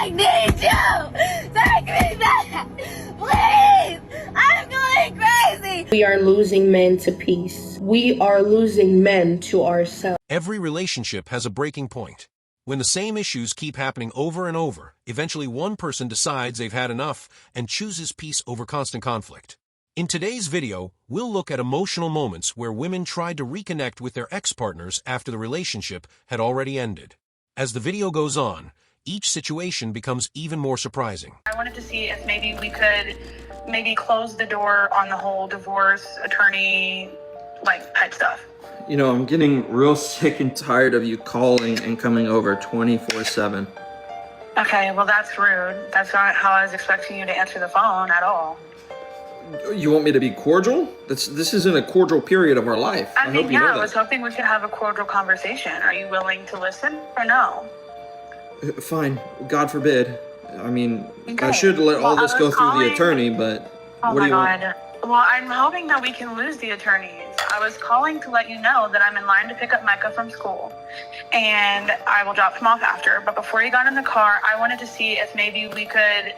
I need you! Take me back! Please! I'm going crazy! We are losing men to peace. We are losing men to ourselves. Every relationship has a breaking point. When the same issues keep happening over and over, eventually one person decides they've had enough and chooses peace over constant conflict. In today's video, we'll look at emotional moments where women tried to reconnect with their ex-partners after the relationship had already ended. As the video goes on, each situation becomes even more surprising. I wanted to see if maybe we could close the door on the whole divorce attorney type stuff. You know, I'm getting real sick and tired of you calling and coming over 24/7. Okay, well that's rude. That's not how I was expecting you to answer the phone at all. You want me to be cordial? This isn't a cordial period of our life. I hope you know that. I was hoping we could have a cordial conversation. Are you willing to listen or no? Fine. God forbid. I mean, Okay. I should let all this go through calling- the attorney, but what do you want? God. Well, I'm hoping that we can lose the attorneys. I was calling to let you know that I'm in line to pick up Micah from school, and I will drop him off after. But before he got in the car, I wanted to see if maybe we could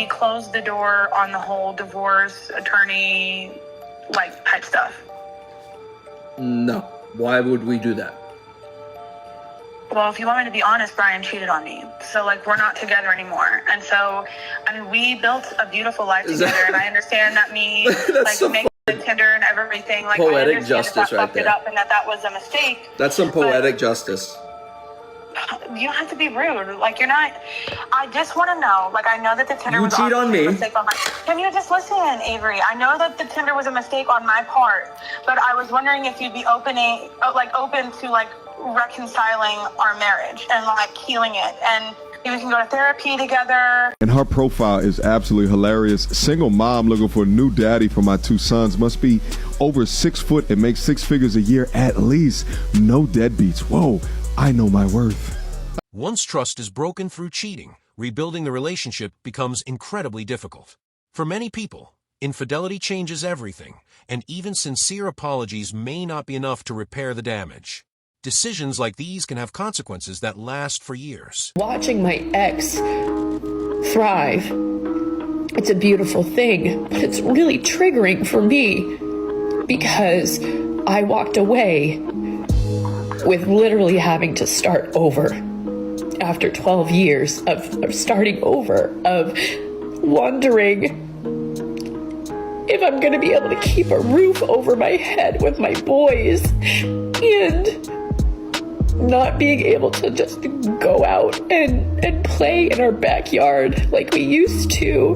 close the door on the whole divorce attorney type stuff. No. Why would we do that? Well, if you want me to be honest, Brian cheated on me. So, we're not together anymore. And so, we built a beautiful life together, and I understand that me, so making the Tinder and everything, poetic I understand justice that right fucked it there. up and that was a mistake. That's some poetic justice. You don't have to be rude. You're not, I just want to know, I know that the Tinder You was cheat on obviously me. a mistake on my, can you just listen, Avery? I know that the Tinder was a mistake on my part, but I was wondering if you'd be open to, reconciling our marriage and healing it, and maybe we can go to therapy together. And her profile is absolutely hilarious. Single mom looking for a new daddy for my two sons. Must be over 6 foot and make 6 figures a year at least. No deadbeats. Whoa, I know my worth. Once trust is broken through cheating, rebuilding the relationship becomes incredibly difficult. For many people, infidelity changes everything, and even sincere apologies may not be enough to repair the damage. Decisions like these can have consequences that last for years. Watching my ex thrive, it's a beautiful thing, but it's really triggering for me because I walked away with literally having to start over after 12 years of starting over, of wondering if I'm going to be able to keep a roof over my head with my boys and not being able to just go out and play in our backyard like we used to,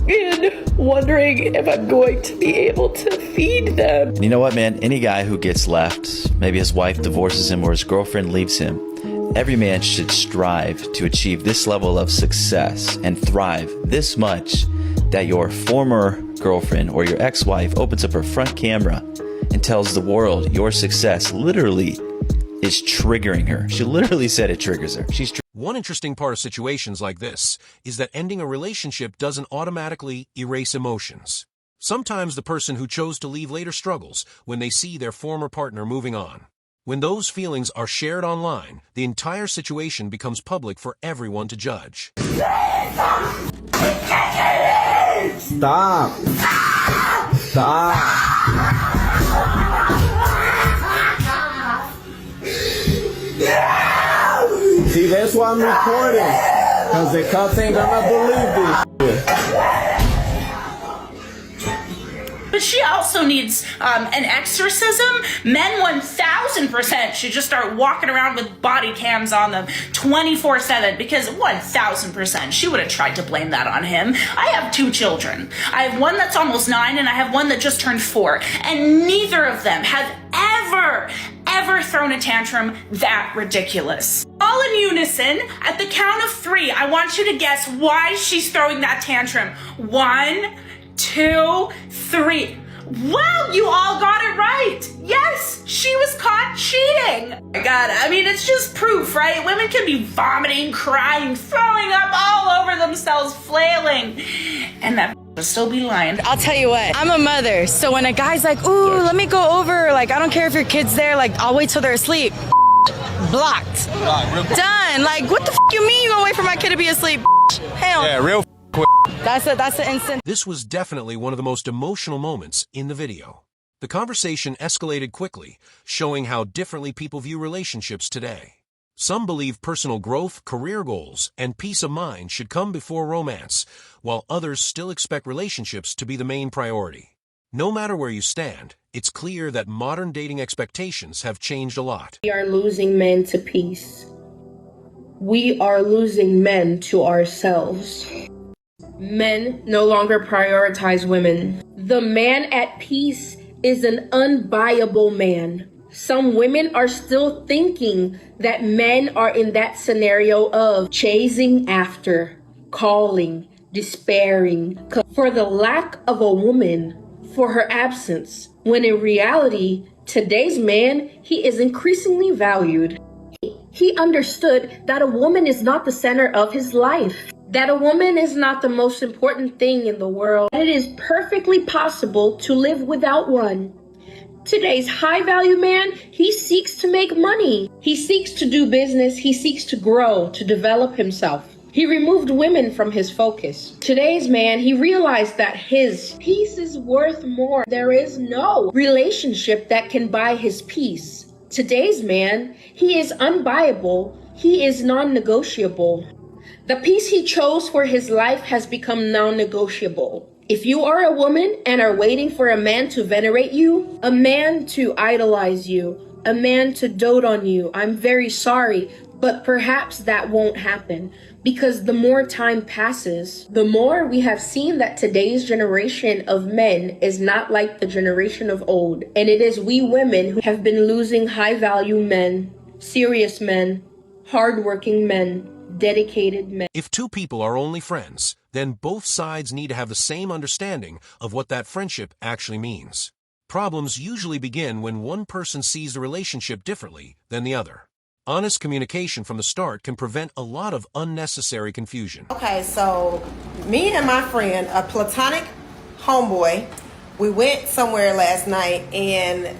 and wondering if I'm going to be able to feed them. And you know what, man? Any guy who gets left, maybe his wife divorces him or his girlfriend leaves him, every man should strive to achieve this level of success and thrive this much that your former girlfriend or your ex-wife opens up her front camera and tells the world your success literally is triggering her. She literally said it triggers her. One interesting part of situations like this is that ending a relationship doesn't automatically erase emotions. Sometimes the person who chose to leave later struggles when they see their former partner moving on. When those feelings are shared online, the entire situation becomes public for everyone to judge. Stop! Stop! See, that's why I'm recording, because the cops ain't gonna believe this shit. But she also needs an exorcism. Men 1000% should just start walking around with body cams on them 24/7, because 1000% she would have tried to blame that on him. I have 2 children. I have one that's almost 9 and I have one that just turned 4, and neither of them have ever thrown a tantrum that ridiculous. All in unison, at the count of 3, I want you to guess why she's throwing that tantrum. 1, 2, 3. Wow, you all got it right. Yes, she was caught cheating. Oh my God, I mean, it's just proof, right? Women can be vomiting, crying, throwing up all over themselves, flailing, and that will still be lying. I'll tell you what, I'm a mother, so when a guy's like, ooh, let me go over, I don't care if your kid's there, I'll wait till they're asleep. blocked. Real quick. Done. Like, what the you mean you gonna wait for my kid to be asleep? Hell. Yeah, real quick. That's an instant. This was definitely one of the most emotional moments in the video. The conversation escalated quickly, showing how differently people view relationships today. Some believe personal growth, career goals, and peace of mind should come before romance, while others still expect relationships to be the main priority. No matter where you stand, it's clear that modern dating expectations have changed a lot. We are losing men to peace. We are losing men to ourselves. Men no longer prioritize women. The man at peace is an unbuyable man. Some women are still thinking that men are in that scenario of chasing after, calling, despairing, for the lack of a woman, for her absence, when in reality, today's man, he is increasingly valued. He understood that a woman is not the center of his life, that a woman is not the most important thing in the world. It is perfectly possible to live without one. Today's high-value man, he seeks to make money. He seeks to do business. He seeks to grow, to develop himself. He removed women from his focus. Today's man, he realized that his peace is worth more. There is no relationship that can buy his peace. Today's man, he is unbuyable. He is non-negotiable. The peace he chose for his life has become non-negotiable. If you are a woman and are waiting for a man to venerate you, a man to idolize you, a man to dote on you, I'm very sorry, but perhaps that won't happen. Because the more time passes, the more we have seen that today's generation of men is not like the generation of old. And it is we women who have been losing high-value men, serious men, hardworking men, dedicated men. If two people are only friends, then both sides need to have the same understanding of what that friendship actually means. Problems usually begin when one person sees the relationship differently than the other. Honest communication from the start can prevent a lot of unnecessary confusion. Okay, so me and my friend, a platonic homeboy, we went somewhere last night and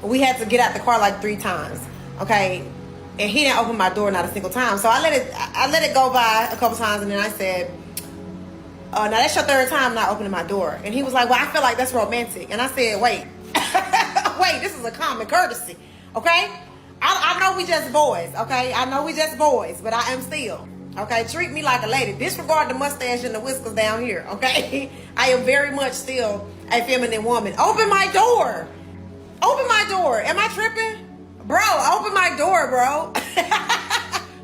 we had to get out the car like 3 times. Okay, and he didn't open my door not a single time. So I let it go by a couple times, and then I said, now that's your 3rd time not opening my door. And he was like, well, I feel like that's romantic. And I said, wait, wait, this is a common courtesy, okay? I know we just boys, okay? I know we just boys, but I am still, okay? Treat me like a lady. Disregard the mustache and the whiskers down here, okay? I am very much still a feminine woman. Open my door. Open my door. Am I tripping? Bro, open my door, bro.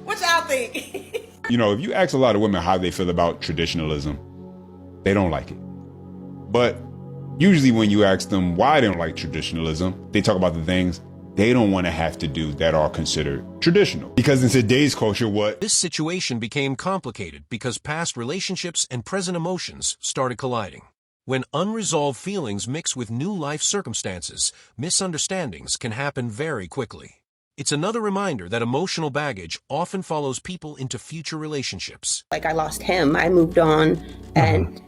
What y'all think? You know, if you ask a lot of women how they feel about traditionalism, they don't like it. But usually when you ask them why they don't like traditionalism, they talk about the things they don't want to have to do that are considered traditional. Because in today's culture, This situation became complicated because past relationships and present emotions started colliding. When unresolved feelings mix with new life circumstances, misunderstandings can happen very quickly. It's another reminder that emotional baggage often follows people into future relationships. Like I lost him, I moved on, and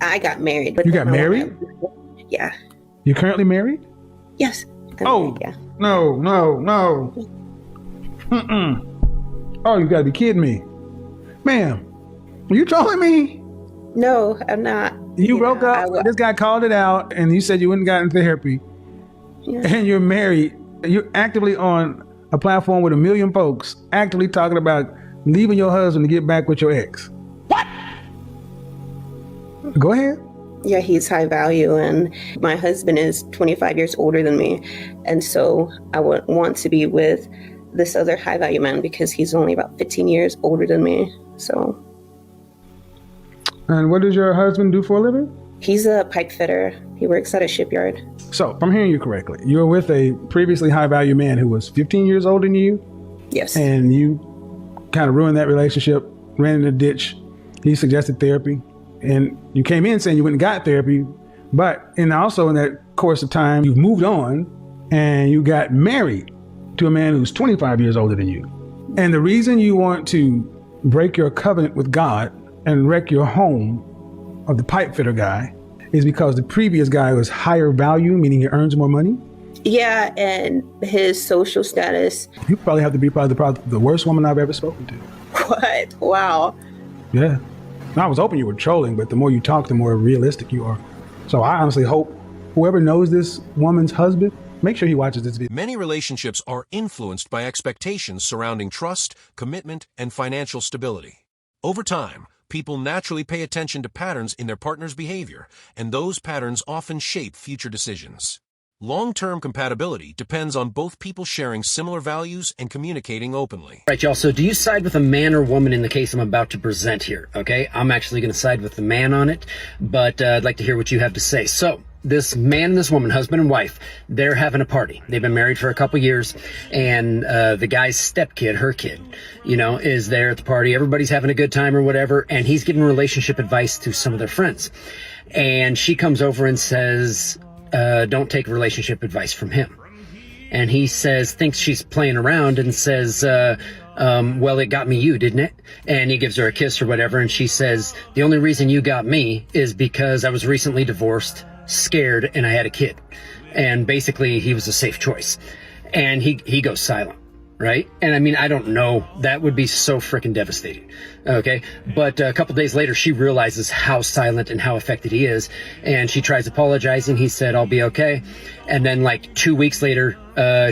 I got married. You got married? Yeah. You're currently married? Yes. Oh, yeah. No. Oh, you gotta be kidding me. Ma'am, are you trolling me? No, I'm not. You broke up, this guy called it out, and you said you went and got in therapy, and you're married. You're actively on a platform with 1 million folks, actively talking about leaving your husband to get back with your ex. What? Go ahead. Yeah, he's high value, and my husband is 25 years older than me. And so I would want to be with this other high value man because he's only about 15 years older than me. So. And what does your husband do for a living? He's a pipe fitter. He works at a shipyard. So, if I'm hearing you correctly, you're with a previously high value man who was 15 years older than you? Yes. And you kind of ruined that relationship, ran in a ditch. He suggested therapy. And you came in saying you went and got therapy, but also in that course of time, you've moved on and you got married to a man who's 25 years older than you. And the reason you want to break your covenant with God and wreck your home of the pipe fitter guy is because the previous guy was higher value, meaning he earns more money, Yeah, and his social status. You probably have to be probably the worst woman I've ever spoken to. What? Wow. Yeah. I was hoping you were trolling, but the more you talk, the more realistic you are. So I honestly hope whoever knows this woman's husband, make sure he watches this video. Many relationships are influenced by expectations surrounding trust, commitment, and financial stability. Over time, people naturally pay attention to patterns in their partner's behavior, and those patterns often shape future decisions. Long-term compatibility depends on both people sharing similar values and communicating openly. All right, y'all, so do you side with a man or woman in the case I'm about to present here, okay? I'm actually going to side with the man on it, but I'd like to hear what you have to say. So, this man and this woman, husband and wife, they're having a party. They've been married for a couple years, and the guy's stepkid, her kid, you know, is there at the party. Everybody's having a good time or whatever, and he's giving relationship advice to some of their friends. And she comes over and says, don't take relationship advice from him. And he thinks she's playing around and says, well, it got me you, didn't it? And he gives her a kiss or whatever, and she says, the only reason you got me is because I was recently divorced, scared, and I had a kid. And basically, he was a safe choice. And he goes silent, right? And I mean, I don't know. That would be so freaking devastating. Okay. But a couple days later, she realizes how silent and how affected he is. And she tries apologizing. He said, I'll be okay. And then like 2 weeks later,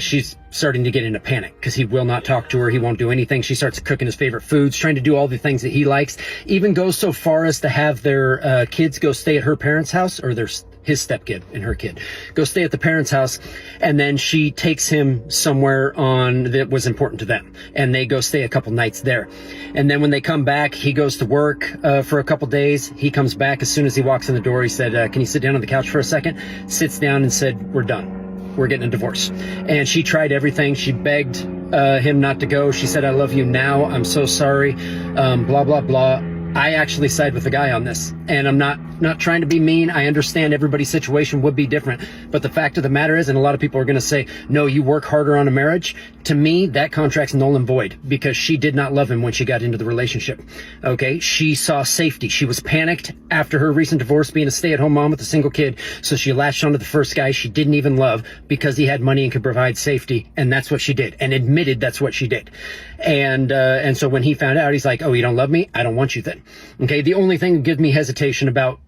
she's starting to get into panic because he will not talk to her. He won't do anything. She starts cooking his favorite foods, trying to do all the things that he likes, even goes so far as to have their kids go stay at her parents' house, or his stepkid and her kid go stay at the parents' house. And then she takes him somewhere that was important to them, and they go stay a couple nights there. And then when they come back, he goes to work for a couple days. He comes back. As soon as he walks in the door, he said, can you sit down on the couch for a second? Sits down and said, we're done. We're getting a divorce. And she tried everything. She begged him not to go. She said, I love you now. I'm so sorry. Blah, blah, blah. I actually side with the guy on this, and I'm not trying to be mean. I understand everybody's situation would be different, but the fact of the matter is, and a lot of people are going to say, no, you work harder on a marriage. To me, that contract's null and void, because she did not love him when she got into the relationship. Okay, she saw safety. She was panicked after her recent divorce, being a stay-at-home mom with a single kid, so she latched onto the first guy she didn't even love because he had money and could provide safety, and that's what she did, and admitted that's what she did. And so when he found out, he's like, oh, you don't love me? I don't want you then. Okay, the only thing that gives me hesitation about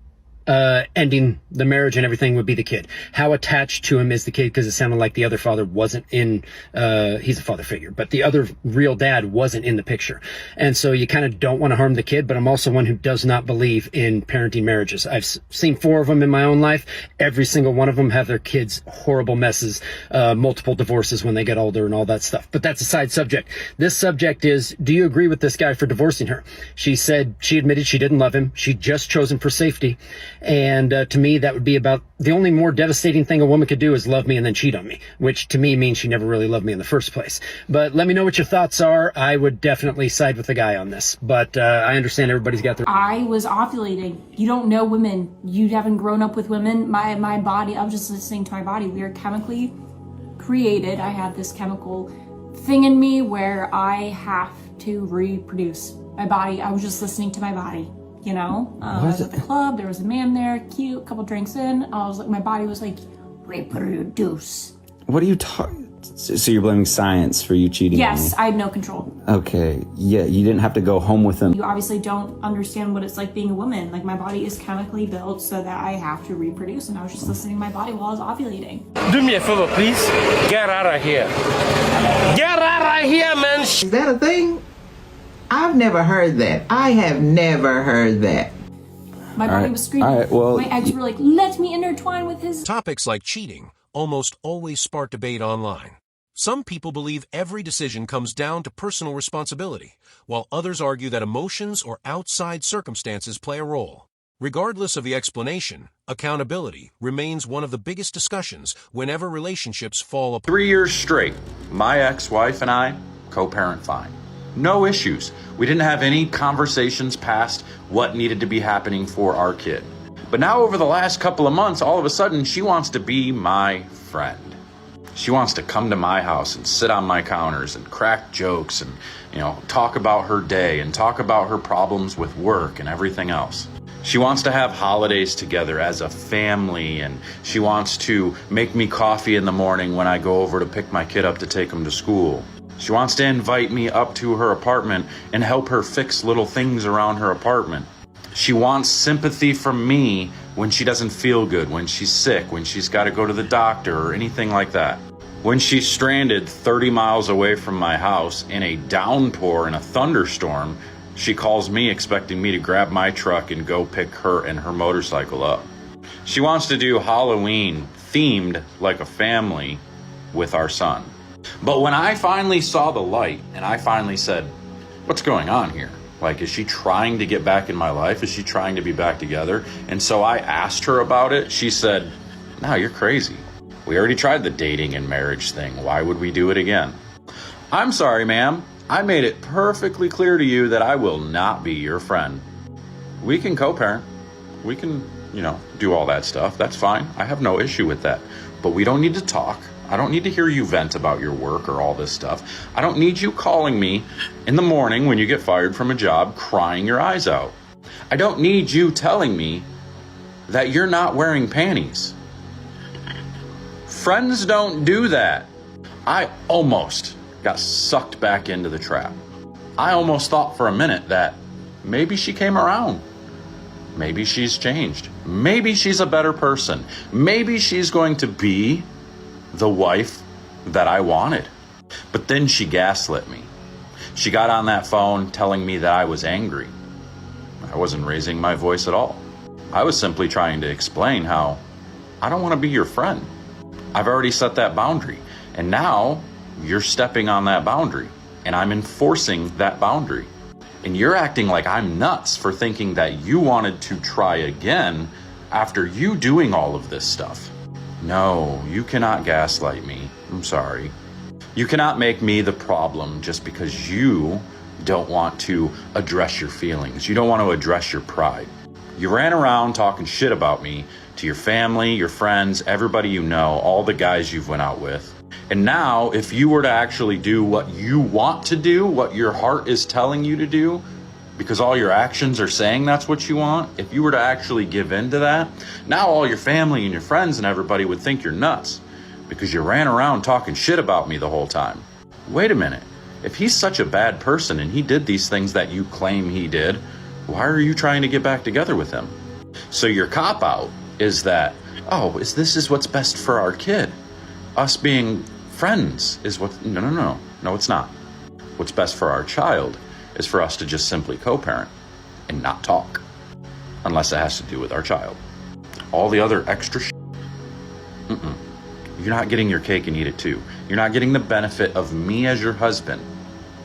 ending the marriage and everything would be the kid. How attached to him is the kid? Because it sounded like the other father wasn't in, he's a father figure, but the other real dad wasn't in the picture. And so you kind of don't want to harm the kid, but I'm also one who does not believe in parenting marriages. I've seen 4 of them in my own life. Every single one of them have their kids horrible messes, multiple divorces when they get older and all that stuff. But that's a side subject. This subject is, do you agree with this guy for divorcing her? She said she admitted she didn't love him. She just chose him for safety. And to me, that would be about the only more devastating thing a woman could do is love me and then cheat on me, which to me means she never really loved me in the first place. But let me know what your thoughts are. I would definitely side with the guy on this, but I understand everybody's got their... I was ovulating. You don't know women. You haven't grown up with women. My body, I was just listening to my body. We are chemically created. I have this chemical thing in me where I have to reproduce. My body, I was just listening to my body. You know, I was at the club, there was a man there, cute, couple drinks in, I was like, my body was like, reproduce. What are you talking? So you're blaming science for you cheating on me? Yes, I had no control. Okay, yeah, you didn't have to go home with him. You obviously don't understand what it's like being a woman. Like, my body is chemically built so that I have to reproduce, and I was just listening to my body while I was ovulating. Do me a favor, please. Get out of here. Get out of here, man. Is that a thing? I've never heard that. I have never heard that. My body was screaming. My eggs were like, let me intertwine with his... Topics like cheating almost always spark debate online. Some people believe every decision comes down to personal responsibility, while others argue that emotions or outside circumstances play a role. Regardless of the explanation, accountability remains one of the biggest discussions whenever relationships fall apart. 3 years straight, my ex-wife and I co-parent fine. No issues. We didn't have any conversations past what needed to be happening for our kid. But now over the last couple of months, all of a sudden, she wants to be my friend. She wants to come to my house and sit on my counters and crack jokes and, talk about her day and talk about her problems with work and everything else. She wants to have holidays together as a family, and she wants to make me coffee in the morning when I go over to pick my kid up to take him to school. She wants to invite me up to her apartment and help her fix little things around her apartment. She wants sympathy from me when she doesn't feel good, when she's sick, when she's got to go to the doctor or anything like that. When she's stranded 30 miles away from my house in a downpour and a thunderstorm, she calls me expecting me to grab my truck and go pick her and her motorcycle up. She wants to do Halloween themed like a family with our son. But when I finally saw the light and I finally said, what's going on here? Like, is she trying to get back in my life? Is she trying to be back together? And so I asked her about it. She said, no, you're crazy. We already tried the dating and marriage thing. Why would we do it again? I'm sorry, ma'am. I made it perfectly clear to you that I will not be your friend. We can co-parent. We can, do all that stuff. That's fine. I have no issue with that. But we don't need to talk. I don't need to hear you vent about your work or all this stuff. I don't need you calling me in the morning when you get fired from a job crying your eyes out. I don't need you telling me that you're not wearing panties. Friends don't do that. I almost got sucked back into the trap. I almost thought for a minute that maybe she came around. Maybe she's changed. Maybe she's a better person. Maybe she's going to be the wife that I wanted. But then she gaslit me. She got on that phone telling me that I was angry. I wasn't raising my voice at all. I was simply trying to explain how I don't want to be your friend. I've already set that boundary, and now you're stepping on that boundary, and I'm enforcing that boundary. And you're acting like I'm nuts for thinking that you wanted to try again after you doing all of this stuff. No, you cannot gaslight me. I'm sorry. You cannot make me the problem just because you don't want to address your feelings. You don't want to address your pride. You ran around talking shit about me to your family, your friends, everybody you know, all the guys you've went out with. And now, if you were to actually do what you want to do, what your heart is telling you to do, because all your actions are saying that's what you want, if you were to actually give in to that, now all your family and your friends and everybody would think you're nuts because you ran around talking shit about me the whole time. Wait a minute. If he's such a bad person and he did these things that you claim he did, why are you trying to get back together with him? So your cop-out is that, this is what's best for our kid. Us being friends is what... No, it's not. What's best for our child is for us to just simply co-parent and not talk. Unless it has to do with our child. All the other extra shit, you're not getting your cake and eat it too. You're not getting the benefit of me as your husband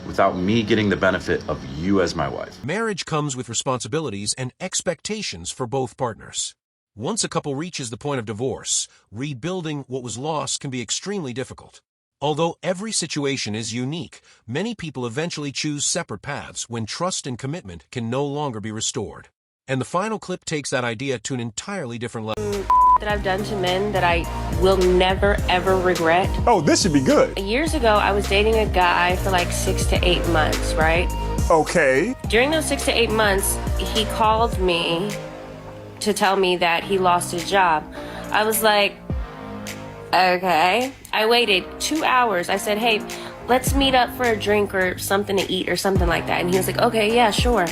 without me getting the benefit of you as my wife. Marriage comes with responsibilities and expectations for both partners. Once a couple reaches the point of divorce, rebuilding what was lost can be extremely difficult. Although every situation is unique, many people eventually choose separate paths when trust and commitment can no longer be restored. And the final clip takes that idea to an entirely different level. That I've done to men that I will never ever regret. Oh, this should be good. Years ago, I was dating a guy for like 6 to 8 months, right? Okay. During those 6 to 8 months, he called me to tell me that he lost his job. I was like, okay. I waited 2 hours. I said, hey, let's meet up for a drink or something to eat or something like that. And he was like, okay, yeah, sure.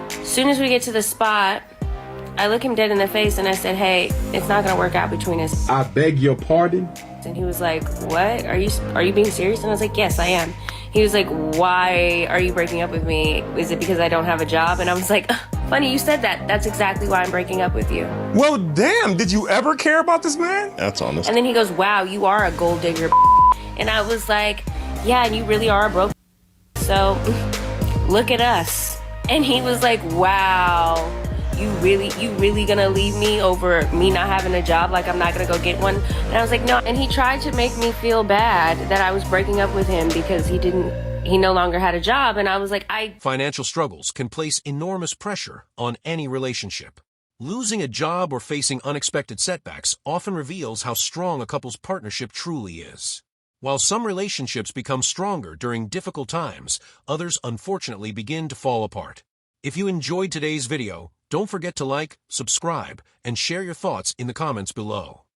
As soon as we get to the spot, I look him dead in the face and I said, hey, it's not gonna work out between us. I beg your pardon? And he was like, what? Are you being serious? And I was like, yes, I am. He was like, why are you breaking up with me? Is it because I don't have a job? And I was like, funny you said that. That's exactly why I'm breaking up with you. Well, damn, did you ever care about this man? That's honest. And then he goes, wow, you are a gold digger. And I was like, yeah, and you really are a broke. So look at us. And he was like, wow, you really gonna leave me over me not having a job? Like I'm not gonna go get one? And I was like, no. And he tried to make me feel bad that I was breaking up with him because he no longer had a job. And I was like, Financial struggles can place enormous pressure on any relationship. Losing a job or facing unexpected setbacks often reveals how strong a couple's partnership truly is. While some relationships become stronger during difficult times, others unfortunately begin to fall apart. If you enjoyed today's video, Don't forget to like, subscribe, and share your thoughts in the comments below.